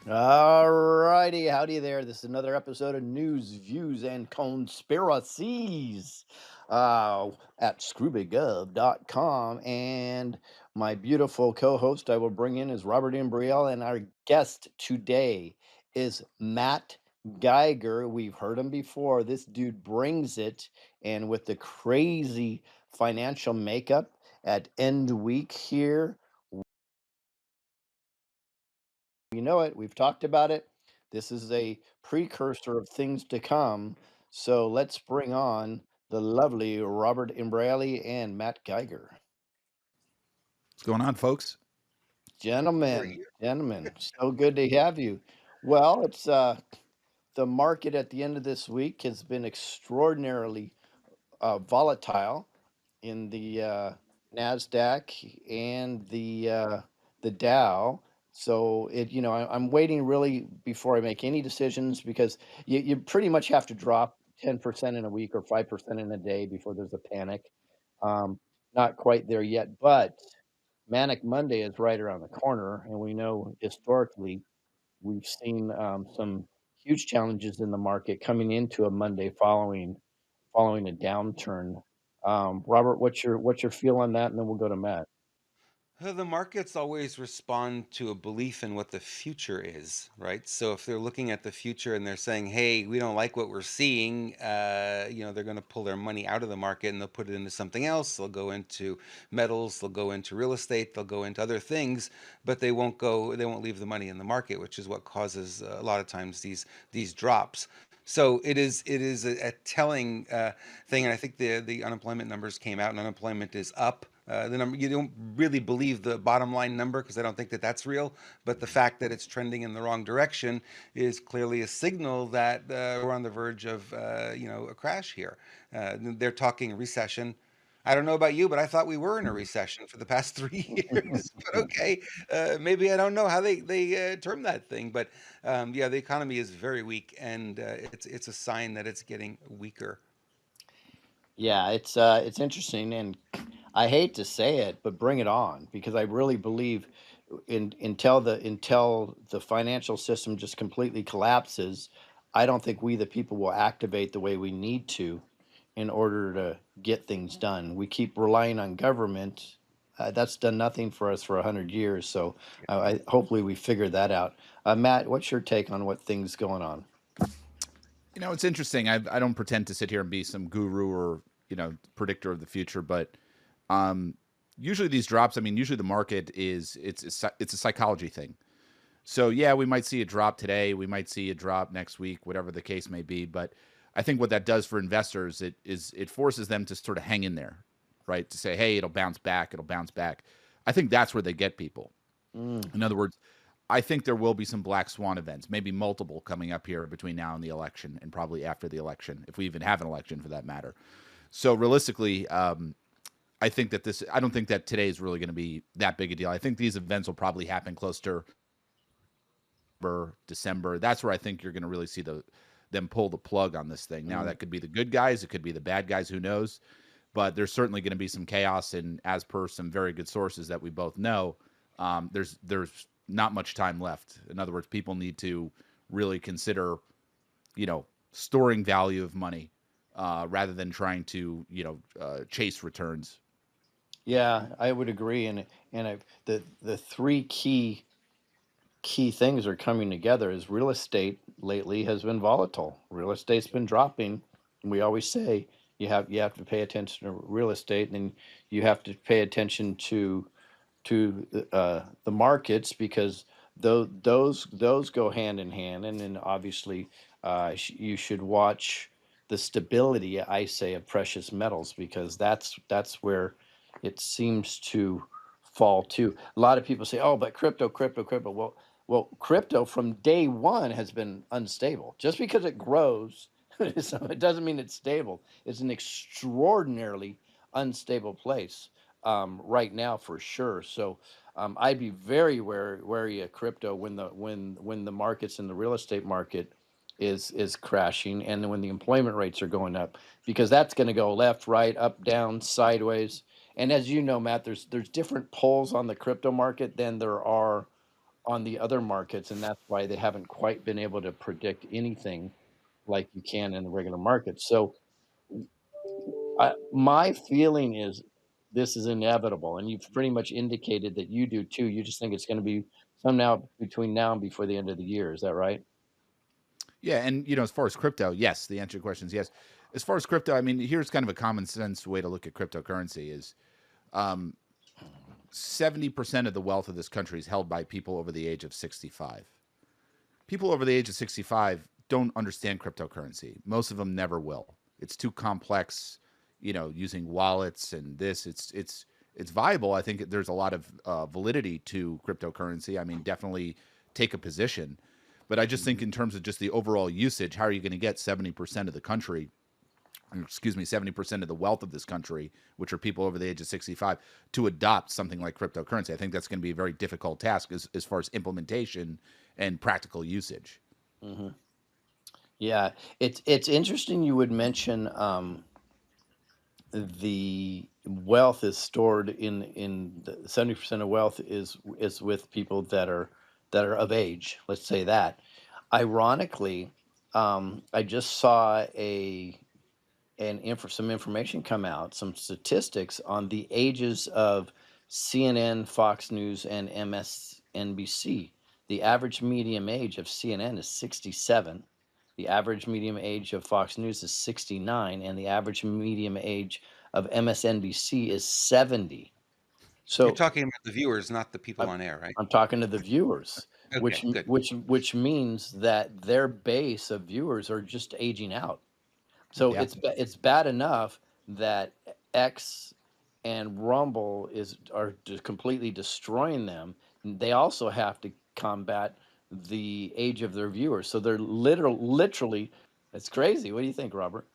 All righty, howdy there. This is another episode of News, Views, and Conspiracies at scroobygov.com. And my beautiful co host I will bring in is Robert Imbriel. And our guest today is Matt Geiger. We've heard him before. This dude brings it. And with the crazy financial makeup at end week here, you know it. We've talked about it. This is a precursor of things to come. So let's bring on the lovely Robert Imbrali and Matt Geiger. What's going on, folks? We're Gentlemen, here. gentlemen, so good to have you. Well, it's the market at the end of this week has been extraordinarily volatile in the Nasdaq and the Dow. So I'm waiting really before I make any decisions because you pretty much have to drop 10% in a week or 5% in a day before there's a panic. Um, Not quite there yet, but Manic Monday is right around the corner, and we know historically we've seen some huge challenges in the market coming into a Monday following a downturn. Robert, what's your feel on that? And then we'll go to Matt. The markets always respond to a belief in what the future is, right? So if they're looking at the future and they're saying, "Hey, we don't like what we're seeing," they're going to pull their money out of the market and they'll put it into something else. They'll go into metals, they'll go into real estate, they'll go into other things, but they won't leave the money in the market, which is what causes a lot of times these drops. So it is a telling thing, and I think the unemployment numbers came out, and unemployment is up. The number you don't really believe the bottom line number because I don't think that that's real, but the fact that it's trending in the wrong direction is clearly a signal that we're on the verge of a crash here. They're talking recession. I don't know about you, but I thought we were in a recession for the past 3 years. But okay, maybe I don't know how they term that thing, but yeah, the economy is very weak, and it's a sign that it's getting weaker. Yeah, it's interesting, and I hate to say it, but bring it on because I really believe until the financial system just completely collapses, I don't think we the people will activate the way we need to in order to get things done. We keep relying on government. That's done nothing for us for 100 years. So hopefully we figure that out. Matt, what's your take on what things going on? It's interesting. I don't pretend to sit here and be some guru or predictor of the future, but usually these drops. I mean, usually the market is it's a psychology thing. So yeah, we might see a drop today. We might see a drop next week, whatever the case may be. But I think what that does for investors, it forces them to sort of hang in there, right? To say, hey, it'll bounce back. It'll bounce back. I think that's where they get people. Mm. In other words, I think there will be some black swan events, maybe multiple coming up here between now and the election, and probably after the election, if we even have an election for that matter. So realistically, I think that I don't think that today is really going to be that big a deal. I think these events will probably happen close to December. That's where I think you're going to really see them pull the plug on this thing. Now Mm. that could be the good guys, it could be the bad guys, who knows? But there's certainly going to be some chaos, and as per some very good sources that we both know, there's not much time left. In other words, people need to really consider, storing value of money rather than trying to, chase returns. Yeah, I would agree. The three key things are coming together is real estate lately has been volatile. Real estate's been dropping. We always say you have to pay attention to real estate, and then you have to pay attention to the markets because those go hand in hand. And then obviously you should watch the stability, I say, of precious metals because that's where it seems to fall to. A lot of people say, "Oh, but crypto." Well, crypto from day one has been unstable. Just because it grows, so it doesn't mean it's stable. It's an extraordinarily unstable place right now for sure. So I'd be very wary of crypto when the markets in the real estate market is crashing, and then when the employment rates are going up, because that's going to go left, right, up, down, sideways. And as you know, Matt, there's different pulls on the crypto market than there are on the other markets, and that's why they haven't quite been able to predict anything like you can in the regular market. So my feeling is this is inevitable, and you've pretty much indicated that you do too. You just think it's going to be somehow between now and before the end of the year. Is that right? Yeah, and as far as crypto, yes, the answer to your question is yes. As far as crypto, I mean, here's kind of a common sense way to look at cryptocurrency is 70% of the wealth of this country is held by people over the age of 65. People over the age of 65 don't understand cryptocurrency. Most of them never will. It's too complex, using wallets and this. It's viable. I think there's a lot of validity to cryptocurrency. I mean, definitely take a position. But I just think Mhm. in terms of just the overall usage, how are you going to get 70% of the country, 70% of the wealth of this country, which are people over the age of 65, to adopt something like cryptocurrency? I think that's going to be a very difficult task as far as implementation and practical usage. Mhm. Yeah, it's interesting you would mention the wealth is stored in the 70% of wealth is with people that are of age. Let's say that. Ironically, I just saw some information come out, some statistics on the ages of CNN, Fox News, and MSNBC. The average medium age of CNN is 67. The average medium age of Fox News is 69, and the average medium age of MSNBC is 70. You're So talking about the viewers, not the people I'm, on air, right? I'm talking to the viewers, which Okay, good. which means that their base of viewers are just aging out. So Yeah. it's bad enough that X and Rumble are just completely destroying them. They also have to combat the age of their viewers. So they're literally, it's crazy. What do you think, Robert?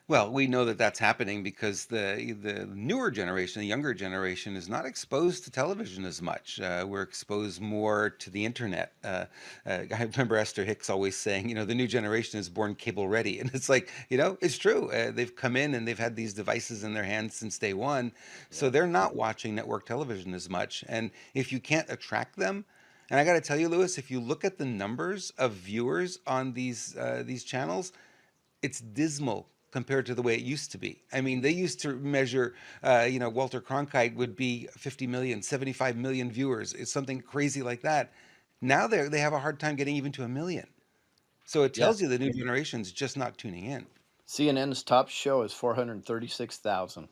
Well, we know that that's happening because the newer generation, the younger generation, is not exposed to television as much. We're exposed more to the internet. I remember Esther Hicks always saying, the new generation is born cable ready, and it's like, it's true. They've come in and they've had these devices in their hands since day one, so Yeah. they're not watching network television as much. And if you can't attract them, and I got to tell you, Lewis, if you look at the numbers of viewers on these channels, it's dismal compared to the way it used to be. I mean, they used to measure, Walter Cronkite would be 50 million, 75 million viewers. It's something crazy like that. Now they have a hard time getting even to a million. So it Yeah. tells you the new generation's just not tuning in. CNN's top show is 436,000.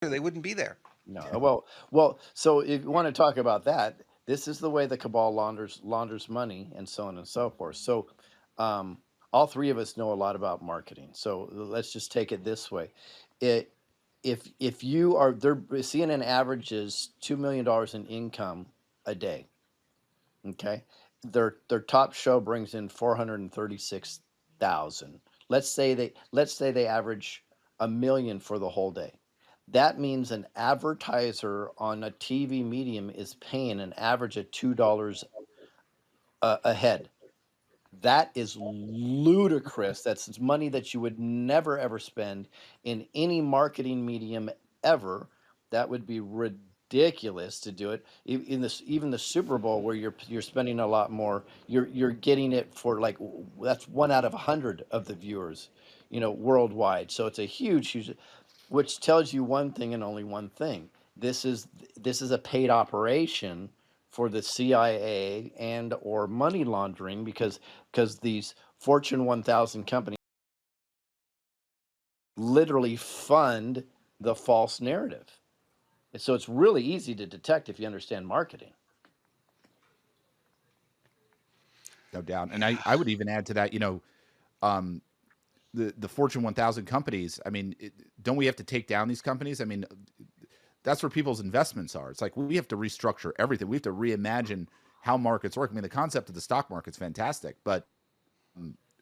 They wouldn't be there. No, well. So if you want to talk about that, this is the way the cabal launders money, and so on and so forth. So, um, all three of us know a lot about marketing. So let's just take it this way: it if you are there, CNN averages $2 million in income a day. Okay, their top show brings in 436,000. Let's say they average a million for the whole day. That means an advertiser on a TV medium is paying an average of $2 a head. That is ludicrous. That's money that you would never ever spend in any marketing medium ever. That would be ridiculous to do it. In this, even the Super Bowl, where you're spending a lot more, you're getting it for like that's 1 out of 100 of the viewers, worldwide. So it's a huge, which tells you one thing and only one thing. This is this is a paid operation for the CIA and or money laundering because these Fortune 1000 companies literally fund the false narrative. So it's really easy to detect if you understand marketing. No doubt. And Yeah. I would even add to that, um, the Fortune 1000 companies. I mean, don't we have to take down these companies? I mean, that's where people's investments are. It's like we have to restructure everything. We have to reimagine how markets work. I mean, the concept of the stock market's fantastic, but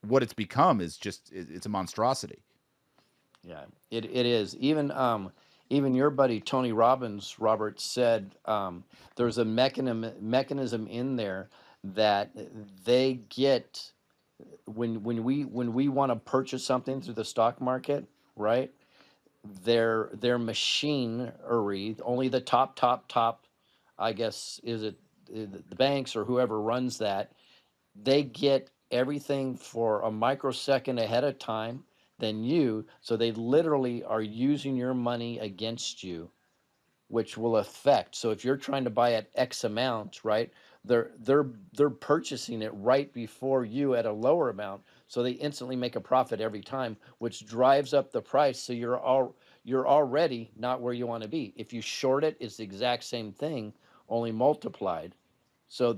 what it's become is just it's a monstrosity. Yeah, it is. Even your buddy Tony Robbins, Robert said there's a mechanism in there that they get when we want to purchase something through the stock market, right? their machinery, only the top, I guess, is it the banks or whoever runs that, they get everything for a microsecond ahead of time than you. So they literally are using your money against you, which will affect. So if you're trying to buy at X amount, right? They're purchasing it right before you at a lower amount, so they instantly make a profit every time, which drives up the price. So you're already not where you want to be. If you short it, it's the exact same thing, only multiplied. So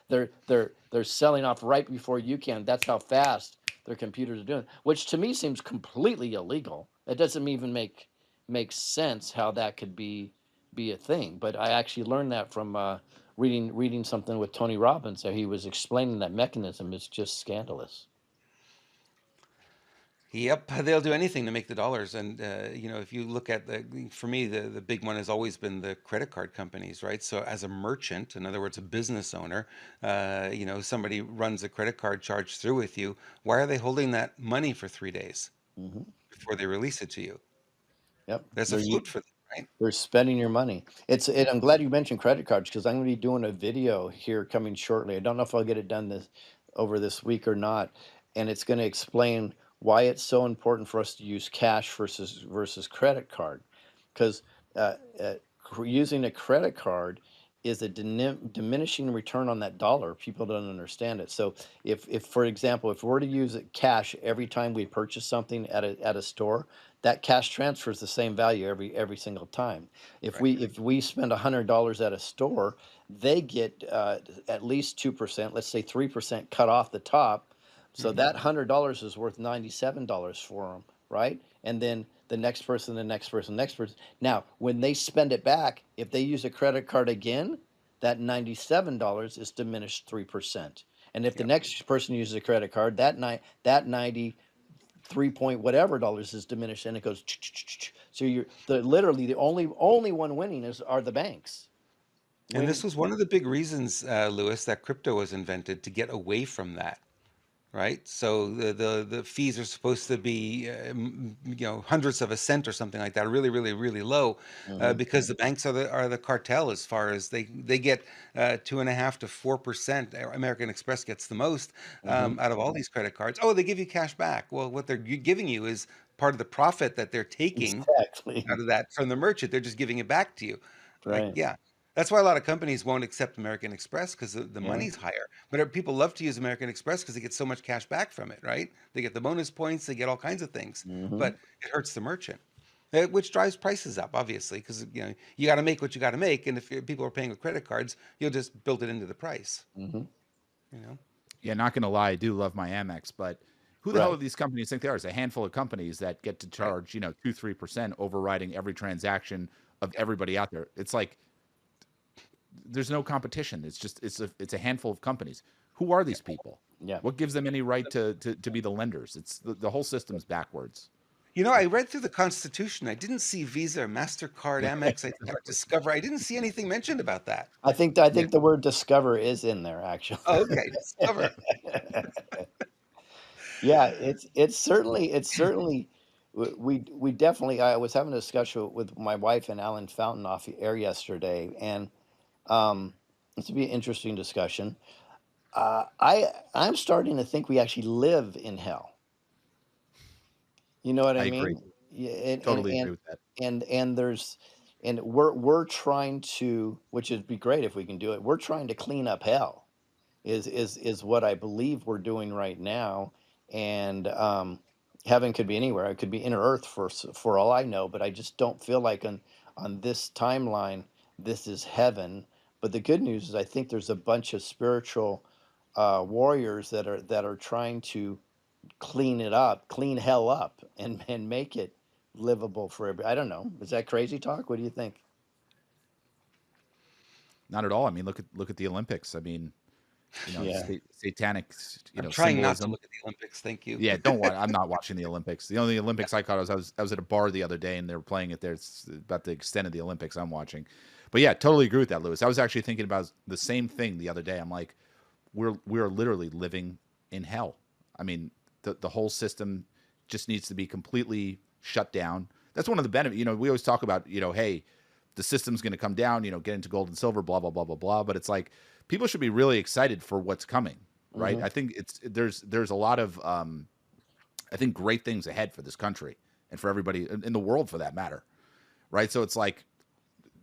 they're they're selling off right before you can. That's how fast their computers are doing, which to me seems completely illegal. It doesn't even make sense how that could be a thing. But I actually learned that from reading something with Tony Robbins. So he was explaining that mechanism. It's just scandalous. Yep, they'll do anything to make the dollars. And if you look at for me, the big one has always been the credit card companies, right? So as a merchant, in other words, a business owner, somebody runs a credit card charge through with you. Why are they holding that money for 3 days Hmm. before they release it to you? Yep, There's a float for them, right? they're spending your money. I'm glad you mentioned credit cards because I'm going to be doing a video here coming shortly. I don't know if I'll get it done this week or not, and it's going to explain why it's so important for us to use cash versus credit card, because uh, uh, using a credit card is a diminishing return on that dollar. People don't understand it. So if for example, if we're to use cash every time we purchase something at a store, that cash transfers the same value every single time. If Right. we spend $100 at a store, they get at least 2%, let's say 3% cut off the top. So Hmm. that $100 is worth $97 for them, right? And then the next person, the next person, next person. Now, when they spend it back, if they use a credit card again, that $97 is diminished 3%. And if the Yep. next person uses a credit card, that 93 point whatever dollars is diminished, and it goes. So you're literally the only one winning are the banks And this winning. was one of the big reasons, Lewis, that crypto was invented to get away from that. Right? So the fees are supposed to be hundredths of a cent or something like that, really, really, really low, Hmm. because the banks are the cartel as far as they get 2.5 to 4%. American Express gets the most Hmm. out of all these credit cards. Oh, they give you cash back. Well, what they're giving you is part of the profit that they're taking out Exactly. of that from the merchant. They're just giving it back to you. Like, Right. yeah. That's why a lot of companies won't accept American Express because the Yeah. money's higher. But people love to use American Express because they get so much cash back from it, right? They get the bonus points, they get all kinds of things. Hmm. But it hurts the merchant, which drives prices up, obviously, because you got to make what you got to make, and if people are paying with credit cards, you'll just build it into the price. Hmm. You know, Yeah, not gonna lie, I do love my Amex, but who the hell Right. do these companies think they are? It's a handful of companies that get to right? charge, 2-3% overriding every transaction of everybody out there. It's like there's no competition. It's just it's a handful of companies. Who are these people? Yeah. What gives them any right to be the lenders? It's the whole system's backwards. I read through the Constitution. I didn't see Visa, Mastercard, Amex, Discover. I didn't see anything mentioned about that. I Yeah. think the word discover is in there actually. Oh, okay, Discover. Yeah, it's certainly we definitely. I was having a discussion with my wife and Alan Fountain off the air yesterday, and it's to be an interesting discussion. I'm starting to think we actually live in hell. You know what I I agree. mean? Yeah, and and Totally and agree with that. and there's and we're trying to, which would be great if we can do it. We're trying to clean up hell. Is what I believe we're doing right now, and heaven could be anywhere. It could be inner Earth for all I know, but I just don't feel like on this timeline this is heaven. But the good news is I think there's a bunch of spiritual warriors that are trying to clean it up, clean hell up, and make it livable for everybody. I don't know. Is that crazy talk? What do you think? Not at all. I mean, look at the Olympics. I mean, Yeah. satanic, I'm trying not to symbolism. look at the Olympics. Thank you. Yeah, don't watch. I'm not watching the Olympics. The only Olympics I caught I was at a bar the other day and they were playing it there. It's about the extent of the Olympics I'm watching. But yeah, totally agree with that, Lewis. I was actually thinking about the same thing the other day. I'm like, we're literally living in hell. I mean, the whole system just needs to be completely shut down. That's one of the benefits. We always talk about, hey, the system's going to come down, get into gold and silver, blah blah blah blah blah. But it's like people should be really excited for what's coming, right? Hmm. I think there's a lot of I think great things ahead for this country and for everybody in the world for that matter, right? So it's like,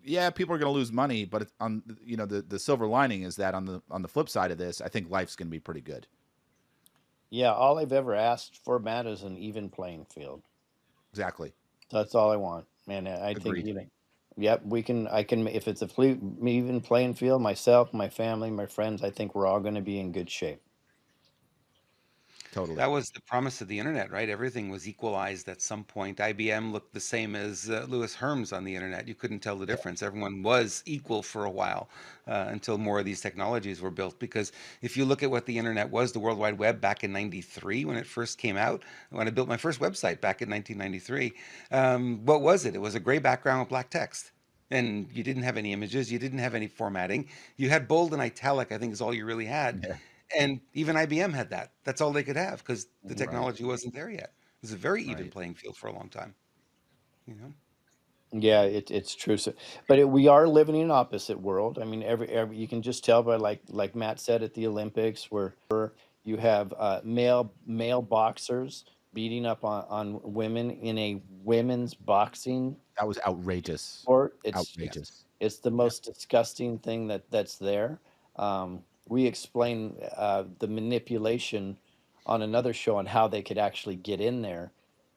yeah, people are going to lose money, but it's on the silver lining is that on the flip side of this, I think life's going to be pretty good. Yeah, all I've ever asked for, Matt, is an even playing field. Exactly. That's all I want, man. I think Agreed. yep, we can. I can. If it's a even playing field, myself, my family, my friends, I think we're all going to be in good shape. Totally. That was the promise of the internet, right? Everything was equalized at some point. IBM looked the same as Lewis Herms on the internet. You couldn't tell the difference. Everyone was equal for a while until more of these technologies were built. Because if you look at what the internet was, the World Wide Web back in '93 when it first came out, when I built my first website back in 1993, what was it? It was a gray background with black text. And you didn't have any images, you didn't have any formatting. You had bold and italic, I think is all you really had. Yeah. And even IBM had that. That's all they could have because the Mhm. Right. technology wasn't there yet. It was a very even Right. playing field for a long time, you know? Yeah, it's true. So, but we are living in an opposite world. I mean, every you can just tell by like Matt said at the Olympics, where you have male boxers beating up on women in a women's boxing That was outrageous. sport. Yes. Outrageous. It's the Yeah. most disgusting thing that's there. We explain the manipulation on another show on how they could actually get in there.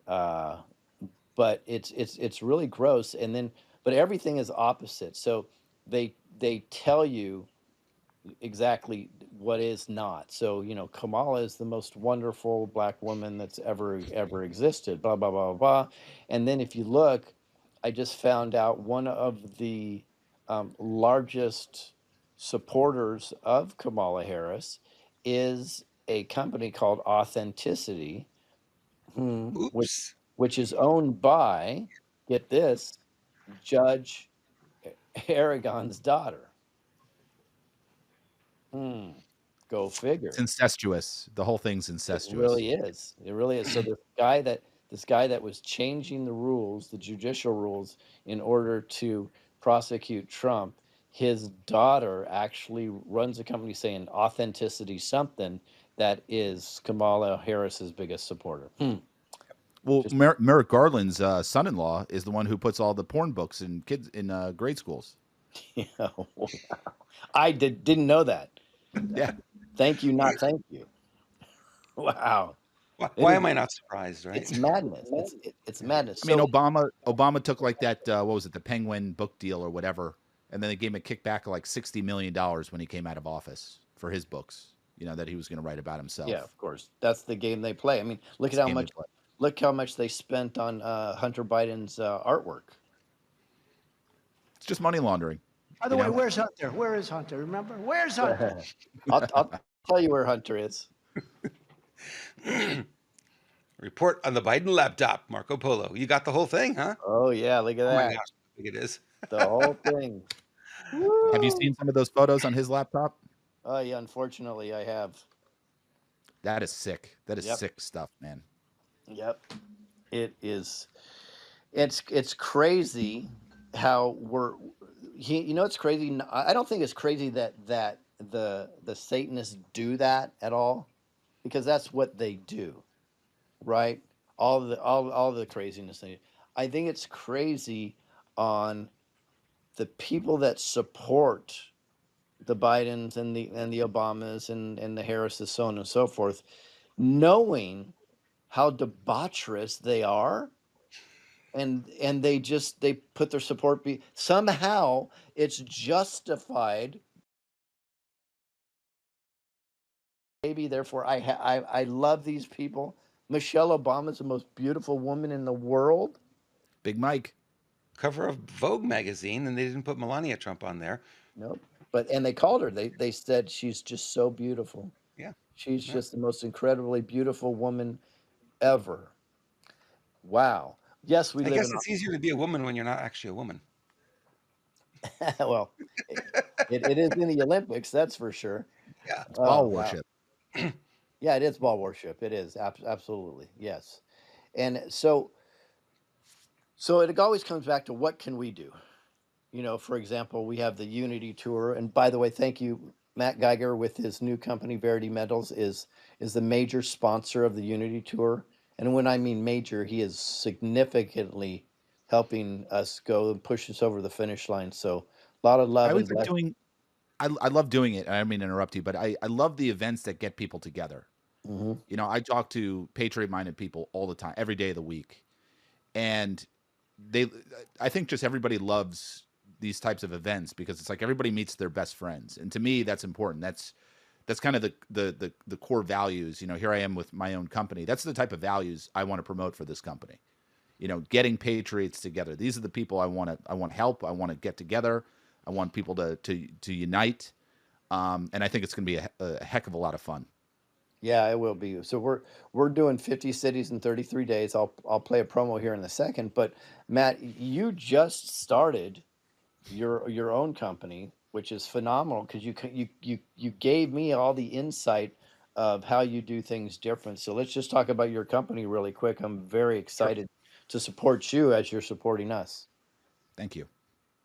Uh, but it's really gross. And then, but everything is opposite. So they tell you exactly what is not. So, Kamala is the most wonderful black woman that's ever existed, blah blah blah blah. And then if you look, I just found out one of the largest supporters of Kamala Harris is a company called Authenticity, which Oops. is owned by, get this, Judge Aragon's daughter. Hmm. Go It's figure. incestuous. The whole thing's It incestuous. really is. It really is. So this guy that was changing the rules, the judicial rules, in order to prosecute Trump, his daughter actually runs a company saying Authenticity something that is Kamala Harris's biggest supporter. Well, Just Merrick Garland's son-in-law is the one who puts all the porn books in kids in grade schools. wow. I didn't know that. Yeah. Thank you, not thank you. Wow. It Why is am I not surprised, right? it's madness. It's Yeah. madness. I mean, So Obama took like that what was it, the Penguin book deal or whatever, and then they gave him a kickback of like $60 million when he came out of office for his books. That he was going to write about yeah, himself. of course. That's the game they play. I mean, That's the game they play. look how much they spent on Hunter Biden's artwork. It's just money laundering. By the You way, know. Yeah. where's Hunter? Where is Hunter? Remember? Where's Hunter? I'll tell you where Hunter is. Report on the Biden laptop, Marco Polo. You got the whole thing, huh? Oh yeah, look at Oh my that. gosh, how big it is. The whole thing. Have you Woo! seen some of those photos on his laptop? Oh yeah, unfortunately I have. That is sick. That is Yep. sick stuff, man. Yep. It is it's crazy how it's crazy. I don't think it's crazy that the Satanists do that at all, because that's what they do, right? All the craziness they do. I think it's crazy on the people that support the Bidens and the Obamas and the Harrises, so on and so forth, knowing how debaucherous they are, and they put their support somehow it's justified. Maybe therefore I love these people. Michelle Obama is the most beautiful woman in the world. Big Mike. Cover of Vogue magazine, and they didn't put Melania Trump on there. Nope. And they called her. They said she's just so beautiful. Yeah. She's Yeah. just the most incredibly beautiful woman ever. Wow. Yes, we I live guess in it's easier to be a woman when you're not actually a woman. well, it is in the Olympics, that's for sure. Yeah. It's Oh ball wow. worship. Yeah, it is ball worship. It is absolutely, yes. And so So it always comes back to what can we do? For example, we have the Unity Tour, and by the way, thank you, Matt Geiger, with his new company Verity Metals, is the major sponsor of the Unity Tour. And when I mean major, he is significantly helping us go and push us over the finish line. So a lot of I love always and like blessings. doing. I love doing it. I don't mean to interrupt you, but I love the events that get people together. Hmm. I talk to patriot-minded people all the time, every day of the week, and they. I think just everybody loves these types of events because it's like everybody meets their best friends, and to me, that's important. That's kind of the core values. Here I am with my own company. That's the type of values I want to promote for this company. Getting patriots together. These are the people I want to help. I want to get together. I want people to unite. And I think it's going to be a heck of a lot of fun. Yeah, it will be. So we're doing 50 cities in 33 days. I'll play a promo here in a second, but Matt, you just started your own company, which is phenomenal because you gave me all the insight of how you do things different. So let's just talk about your company really quick. I'm very Sure. excited to support you as you're supporting us. Thank you.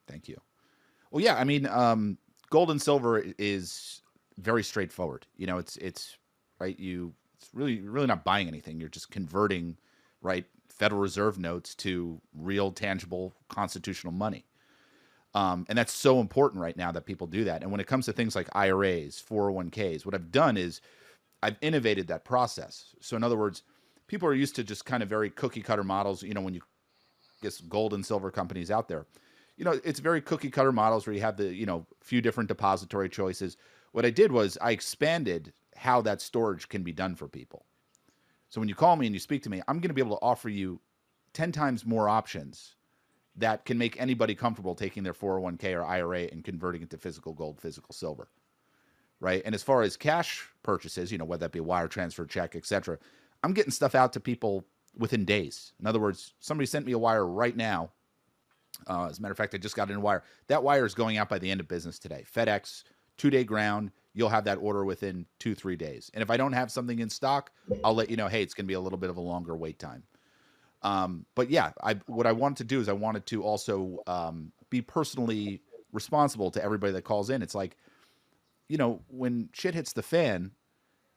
Thank you. Well, yeah, I mean, gold and silver is very straightforward. It's right. It's really not buying anything. You're just converting, right, Federal Reserve notes to real, tangible, constitutional money. And that's so important right now that people do that. And when it comes to things like IRAs, 401ks, what I've done is I've innovated that process. So in other words, people are used to just kind of very cookie cutter models. When you get gold and silver companies out there, it's very cookie cutter models where you have the, few different depository choices. What I did was I expanded how that storage can be done for people. So when you call me and you speak to me, I'm going to be able to offer you 10 times more options that can make anybody comfortable taking their 401k or IRA and converting it to physical gold, physical silver, right? And as far as cash purchases, whether that be a wire transfer, check, etc., I'm getting stuff out to people within days. In other words, somebody sent me a wire right now. As a matter of fact, I just got in a wire. That wire is going out by the end of business today. FedEx, 2-day ground. You'll have that order within 2-3 days. And if I don't have something in stock, I'll let you know, hey, it's going to be a little bit of a longer wait time. But yeah, what I wanted to do is I wanted to also be personally responsible to everybody that calls in. It's like, when shit hits the fan,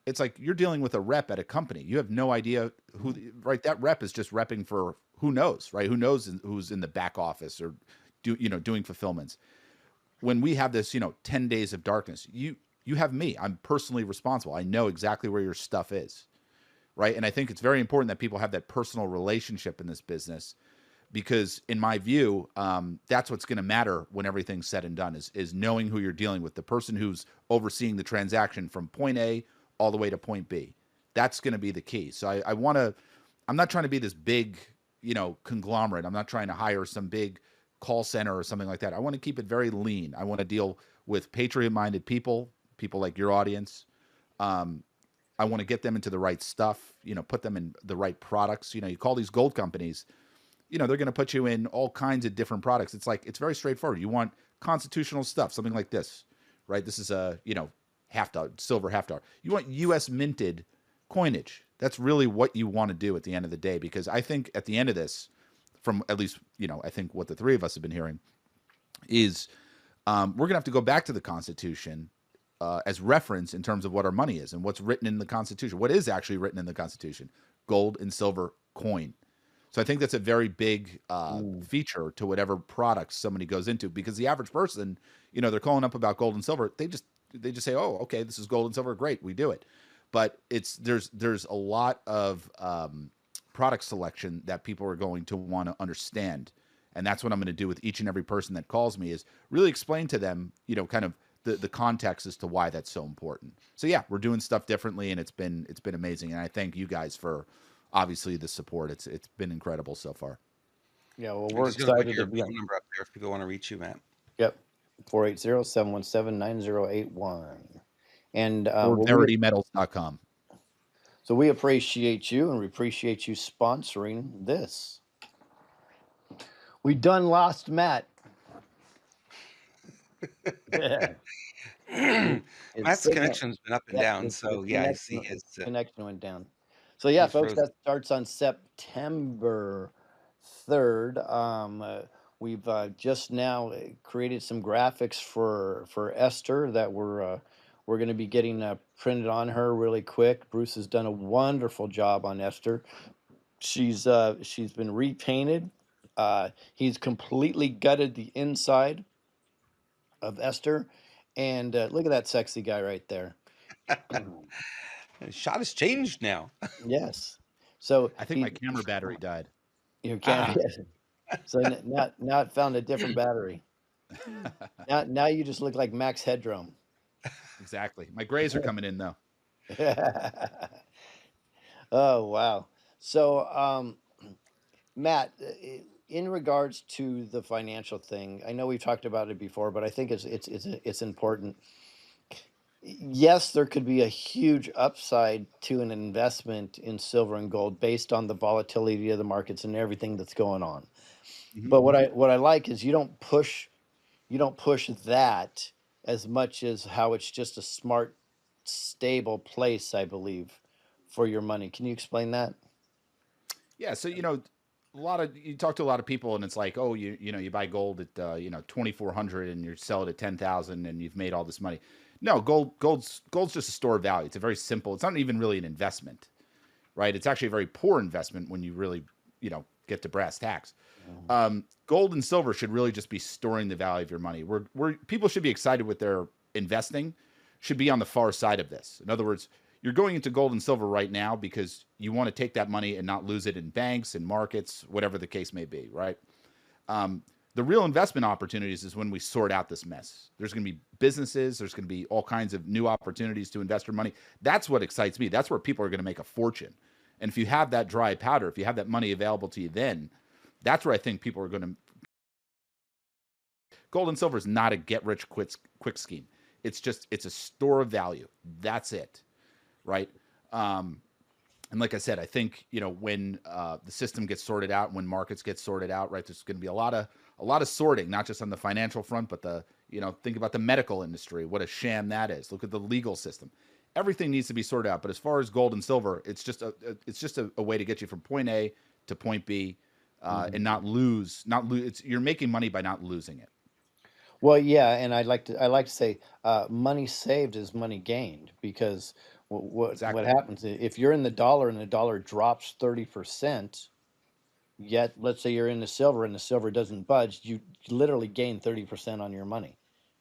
it's like you're dealing with a rep at a company. You have no idea who, right? That rep is just repping for who knows, right? Who knows who's in the back office or doing fulfillments. When we have this, 10 days of darkness, you have me. I'm personally responsible. I know exactly where your stuff is, right? And I think it's very important that people have that personal relationship in this business because in my view, that's what's going to matter when everything's said and done is knowing who you're dealing with, the person who's overseeing the transaction from point A all the way to point B. That's going to be the key. So I'm not trying to be this big, conglomerate. I'm not trying to hire some big call center or something like that. I want to keep it very lean. I want to deal with patriot-minded people like your audience. I want to get them into the right stuff, put them in the right products. You call these gold companies, they're going to put you in all kinds of different products. It's like, it's very straightforward. You want constitutional stuff, something like this, right? This is a, $50, silver $50. You want US minted coinage. That's really what you want to do at the end of the day, because I think at the end of this, from at least, I think what the three of us have been hearing is we're going to have to go back to the Constitution as reference in terms of what our money is and what's written in the Constitution. What is actually written in the Constitution? Gold and silver coin. So I think that's a very big feature to whatever products somebody goes into, because the average person, they're calling up about gold and silver. They just say, oh, okay, this is gold and silver. Great. We do it. But there's a lot of product selection that people are going to want to understand. And that's what I'm going to do with each and every person that calls me, is really explain to them, kind of the context as to why that's so important. So yeah, we're doing stuff differently, and it's been amazing. And I thank you guys for obviously the support. It's been incredible so far. Yeah, well, I'm we're just going to put excited to your be phone on. number up there if people want to reach you, Matt. Yep, 480-717-9081. And Or veritymetals.com. so we appreciate you, and we appreciate you sponsoring this. We done lost Matt. Yeah. His Matt's signal, connection's been up and down, his so yeah, I see his connection went down. So yeah, he's folks, frozen. that starts on September 3rd. We've just now created some graphics for Esther that we're going to be getting printed on her really quick. Bruce has done a wonderful job on Esther. She's been repainted. He's completely gutted the inside of Esther, and look at that sexy guy right there. The shot has changed now. Yes. So I think my he camera battery died. you can't. Ah, So now it found a different battery. Now you just look like Max Headroom. Exactly. My grays are coming in though. Oh wow. So Matt, in regards to the financial thing, I know we've talked about it before, but I think it's important. Yes, there could be a huge upside to an investment in silver and gold based on the volatility of the markets and everything that's going on. Mhm. But what I like is you don't push that as much as how it's just a smart, stable place, I believe, for your money. Can you explain that? Yeah, so a lot of you talk to a lot of people, and it's like, oh, you buy gold at 2,400, and you sell it at 10,000, and you've made all this money. No, gold's just a store of value. It's a very simple. It's not even really an investment, right? It's actually a very poor investment when you really get to brass tacks. Mhm. Gold and silver should really just be storing the value of your money. Where people should be excited with their investing should be on the far side of this. In other words, you're going into gold and silver right now because you want to take that money and not lose it in banks and markets, whatever the case may be, right? Um, the real investment opportunities is when we sort out this mess. There's going to be businesses, there's going to be all kinds of new opportunities to invest your money. That's what excites me. That's where people are going to make a fortune. And if you have that dry powder, if you have that money available to you, then that's where I think people are going to. Gold and silver is not a get rich quick scheme. It's a store of value. That's it, right? Um, and like I said, I think when the system gets sorted out, when markets get sorted out, right, there's going to be a lot of sorting, not just on the financial front, but think about the medical industry, what a sham that is. Look at the legal system. Everything needs to be sorted out. But as far as gold and silver, it's just a way to get you from point A to point B, Mhm. and not lose. You're making money by not losing it. Well, yeah, and I like to say money saved is money gained because what Exactly. happens if you're in the dollar and the dollar drops 30%, yet let's say you're in the silver and the silver doesn't budge, you literally gain 30% on your money.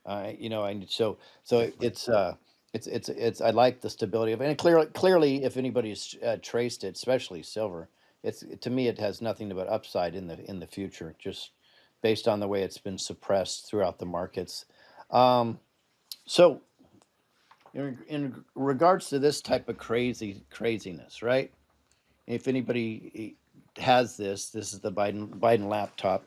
And so Exactly. it's I like the stability of it. And clearly if anybody's traced it, especially silver, it's to me it has nothing but upside in the future, just based on the way it's been suppressed throughout the markets. So in regards to this type of craziness, right? If anybody has this is the Biden laptop.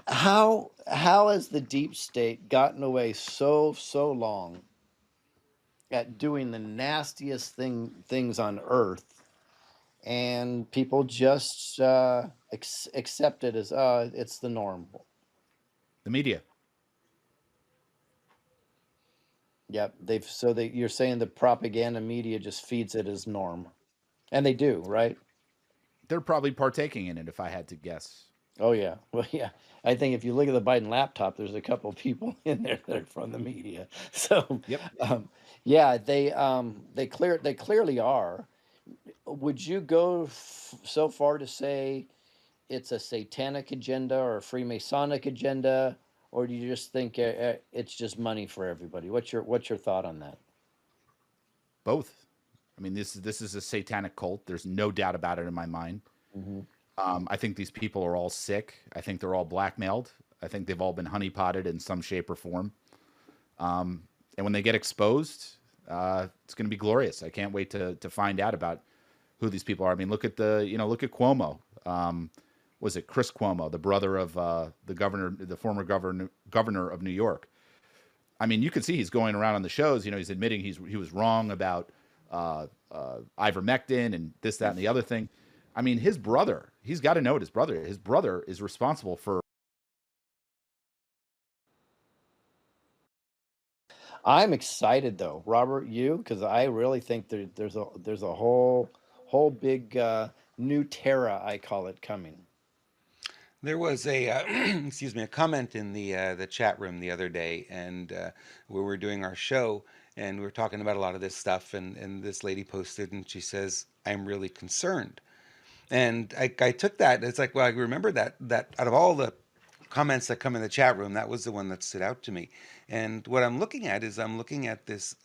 How has the deep state gotten away so long at doing the nastiest things on earth, and people just accept it as it's the norm? The media. Yep, you're saying the propaganda media just feeds it as norm, and they do, right? They're probably partaking in it, if I had to guess. Oh yeah, well yeah. I think if you look at the Biden laptop, there's a couple people in there that are from the media. So, Yep. um, yeah, they clearly are. Would you go so far to say it's a satanic agenda or a Freemasonic agenda, or do you just think it's just money for everybody? What's your thought on that? Both. I mean, this is a satanic cult. There's no doubt about it in my mind. Hmm. I think these people are all sick. I think they're all blackmailed. I think they've all been honeypotted in some shape or form. And when they get exposed, it's going to be glorious. I can't wait to find out about who these people are. I mean, look at Cuomo. Was it Chris Cuomo, the brother of the former governor of New York? I mean, you can see he's going around on the shows. He's admitting he was wrong about ivermectin and this, that, and the other thing. I mean, his brother. He's got to know it. His brother. His brother is responsible for. I'm excited though, Robert. You, because I really think there's a whole big new Terra, I call it, coming? There was a excuse me, a comment in the chat room the other day, and we were doing our show, and we were talking about a lot of this stuff, and this lady posted, and she says, "I'm really concerned." And I took that. It's like, well, I remember that out of all the comments that come in the chat room, that was the one that stood out to me. And what I'm looking at is I'm looking at this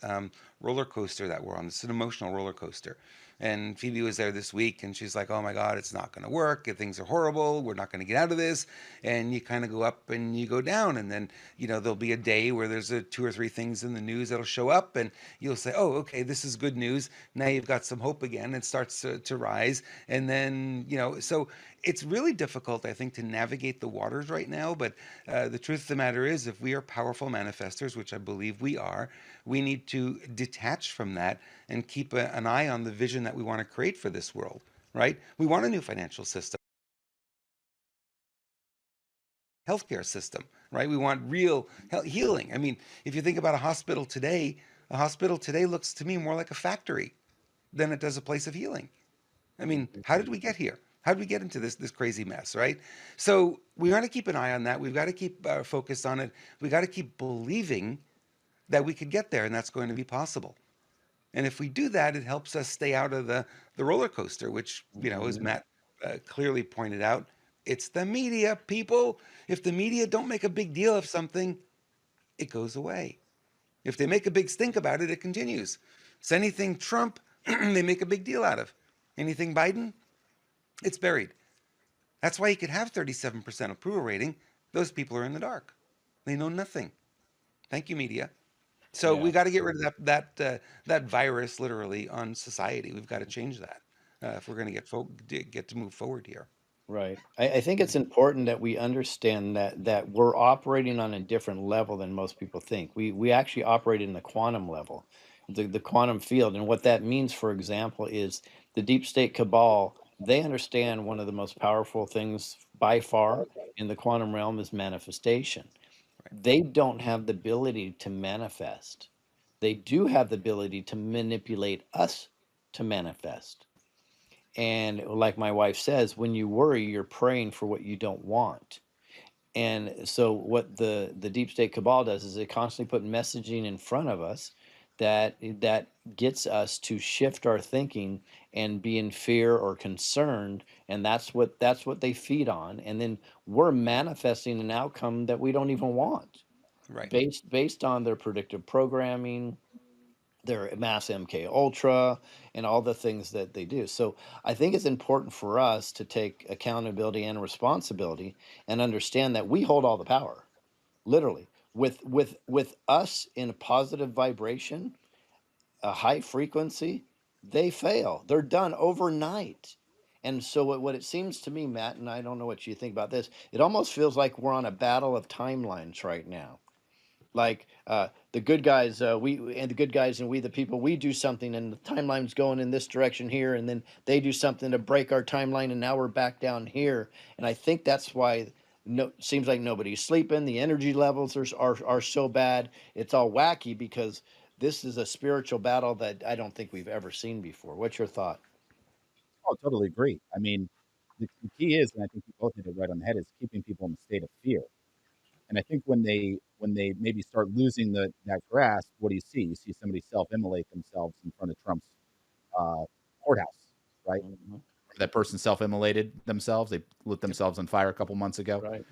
roller coaster that we're on. It's an emotional roller coaster. And Phoebe was there this week, and she's like, "Oh my God, it's not going to work. Things are horrible. We're not going to get out of this." And you kind of go up and you go down, and then there'll be a day where there's two or three things in the news that'll show up, and you'll say, "Oh, okay, this is good news." Now you've got some hope again. It starts to rise, and then so it's really difficult, I think, to navigate the waters right now. But the truth of the matter is, if we are powerful manifestors, which I believe we are, we need to detach from that and keep an eye on the vision that we want to create for this world, right? We want a new financial system, healthcare system, right? We want real healing. I mean, if you think about a hospital today looks to me more like a factory than it does a place of healing. I mean, how did we get here? How did we get into this crazy mess, right? So we got to keep an eye on that. We've got to keep focused on it. We got to keep believing that we could get there, and that's going to be possible. And if we do that, it helps us stay out of the roller coaster, which as Mhm. Matt clearly pointed out, it's the media, people. If the media don't make a big deal of something, it goes away. If they make a big stink about it, it continues. So anything Trump, they make a big deal out of. Anything Biden, it's buried. That's why he could have 37% approval rating. Those people are in the dark. They know nothing. Thank you, media. So Yeah. we got to get rid of that virus literally on society. We've got to change that if we're going to get to move forward here. Right. I think it's important that we understand that we're operating on a different level than most people think. We actually operate in the quantum level, the quantum field. And what that means, for example, is the deep state cabal, they understand one of the most powerful things by far in the quantum realm is manifestation. Right. They don't have the ability to manifest. They do have the ability to manipulate us to manifest. And like my wife says, when you worry, you're praying for what you don't want. And so what the deep state cabal does is it constantly put messaging in front of us that gets us to shift our thinking and be in fear or concerned, and that's what they feed on. And then we're manifesting an outcome that we don't even want Right. based on their predictive programming, their mass MK Ultra, and all the things that they do. So I think it's important for us to take accountability and responsibility and understand that we hold all the power, literally. With us in a positive vibration, a high frequency, they fail. They're done overnight. And so what it seems to me, Matt, and I don't know what you think about this, it almost feels like we're on a battle of timelines right now. Like the good guys, we and the good guys and we the people, we do something and the timeline's going in this direction here, and then they do something to break our timeline, and now we're back down here. And I think that's why no seems like nobody's sleeping. The energy levels are so bad. It's all wacky because this is a spiritual battle that I don't think we've ever seen before. What's your thought? Oh, totally agree. I mean, the key is, and I think you both hit it right on the head, is keeping people in a state of fear. And I think when they maybe start losing that grasp, what do you see? You see somebody self-immolate themselves in front of Trump's uh, courthouse, right? Mhm. That person self-immolated themselves. They lit Yep. themselves on fire a couple months ago. Right.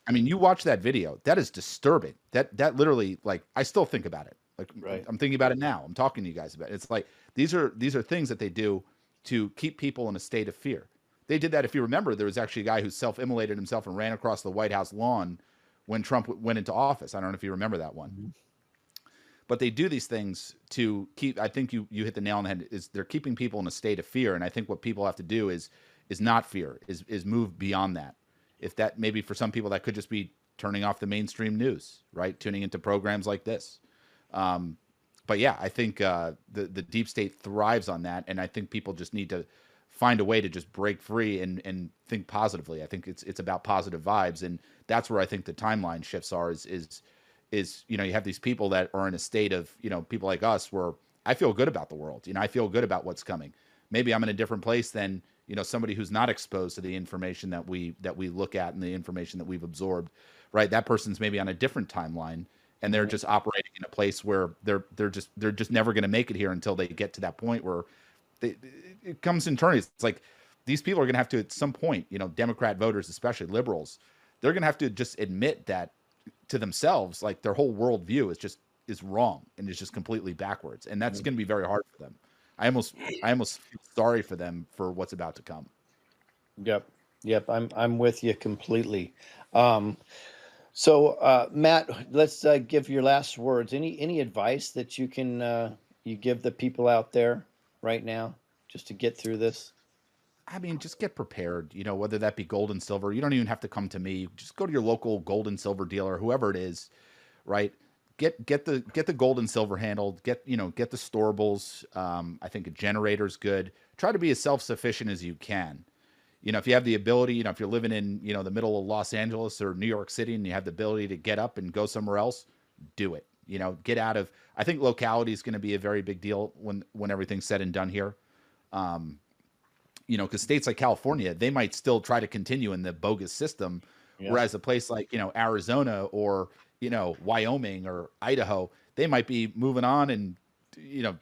I mean, you watch that video. That is disturbing. That literally, like, I still think about it. Like, Right. I'm thinking about it now. I'm talking to you guys about it. It's like these are things that they do to keep people in a state of fear. They did that. If you remember, there was actually a guy who self-immolated himself and ran across the White House lawn when Trump went into office. I don't know if you remember that one. Mhm. But they do these things to keep. I think you hit the nail on the head. Is they're keeping people in a state of fear, and I think what people have to do is not fear, is move beyond that. If that, maybe for some people that could just be turning off the mainstream news, right? Tuning into programs like this. Um, but yeah, I think the deep state thrives on that, and I think people just need to find a way to just break free and think positively. I think it's about positive vibes, and that's where I think the timeline shifts are. Is you have these people that are in a state of, people like us, where I feel good about the world. I feel good about what's coming. Maybe I'm in a different place than somebody who's not exposed to the information that we look at and the information that we've absorbed, right? That person's maybe on a different timeline, and they're Mhm. just operating in a place where they're just never going to make it here until they get to that point where they, it comes in turns. It's like these people are going to have to, at some point, Democrat voters, especially liberals, they're going to have to just admit that to themselves, like their whole worldview is wrong and is just completely backwards, and that's going to be very hard for them. I almost feel sorry for them for what's about to come. Yep. Yep. I'm with you completely. Um, so, Matt, let's give your last words. Any advice that you give the people out there right now just to get through this? I mean, just get prepared, whether that be gold and silver. You don't even have to come to me. Just go to your local gold and silver dealer, whoever it is, right? Get the gold and silver handled. Get the storables. I think a generator's good. Try to be as self sufficient as you can. If you have the ability, if you're living in the middle of Los Angeles or New York City, and you have the ability to get up and go somewhere else, do it. Get out of. I think locality is going to be a very big deal when everything's said and done here. Um, because states like California, they might still try to continue in the bogus system, Yeah. whereas a place like Arizona or Wyoming or Idaho, they might be moving on and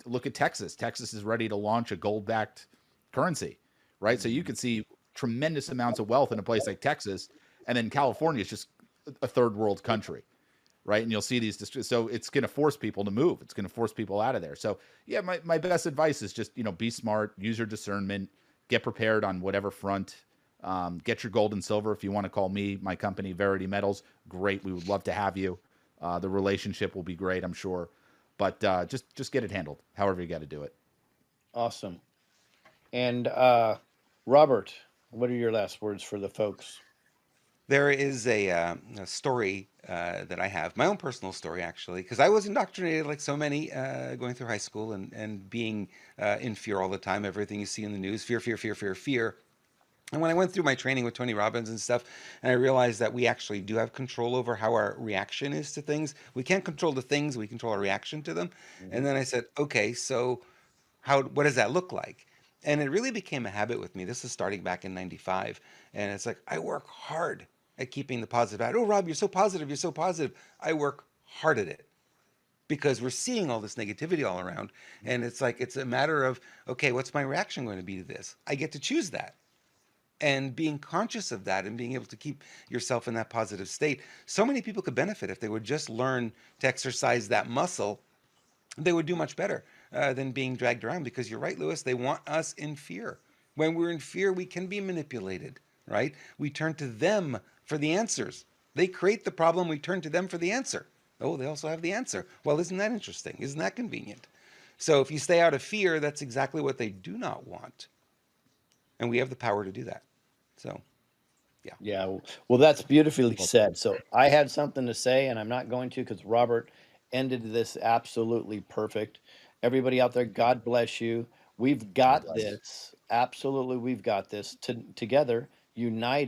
look at Texas. Texas is ready to launch a gold-backed currency, right? So you could see tremendous amounts of wealth in a place like Texas, and then California is just a third world country, right? And you'll see these. So it's going to force people to move. It's going to force people out of there. So yeah, my best advice is just be smart, use your discernment, get prepared on whatever front. Get your gold and silver. If you want to call me, my company, Verity Metals, great. We would love to have you. The relationship will be great, I'm sure. But just get it handled, however you got to do it. Awesome. And Robert, what are your last words for the folks? There is a story that I have, my own personal story, actually, because I was indoctrinated like so many going through high school and being in fear all the time. Everything you see in the news, fear, fear, fear, fear, fear. And when I went through my training with Tony Robbins and stuff, and I realized that we actually do have control over how our reaction is to things. We can't control the things, we control our reaction to them. And Hmm. then I said, okay, so what does that look like? And it really became a habit with me. This is starting back in 95. And it's like, I work hard at keeping the positive out. Oh, Rob, you're so positive. You're so positive. I work hard at it because we're seeing all this negativity all around. And it's like, it's a matter of, okay, what's my reaction going to be to this? I get to choose that. And being conscious of that and being able to keep yourself in that positive state. So many people could benefit if they would just learn to exercise that muscle. They would do much better than being dragged around, because you're right, Lewis, they want us in fear. When we're in fear, we can be manipulated, right? We turn to them for the answers. They create the problem, we turn to them for the answer. Oh, they also have the answer. Well, isn't that interesting? Isn't that convenient? So if you stay out of fear, that's exactly what they do not want. And we have the power to do that. So, yeah. Yeah. Well, that's beautifully Well said. said. So I had something to say, and I'm not going to because Robert ended this absolutely perfect. Everybody out there, God bless you. We've God got bless. this. Absolutely, we've got this together, united.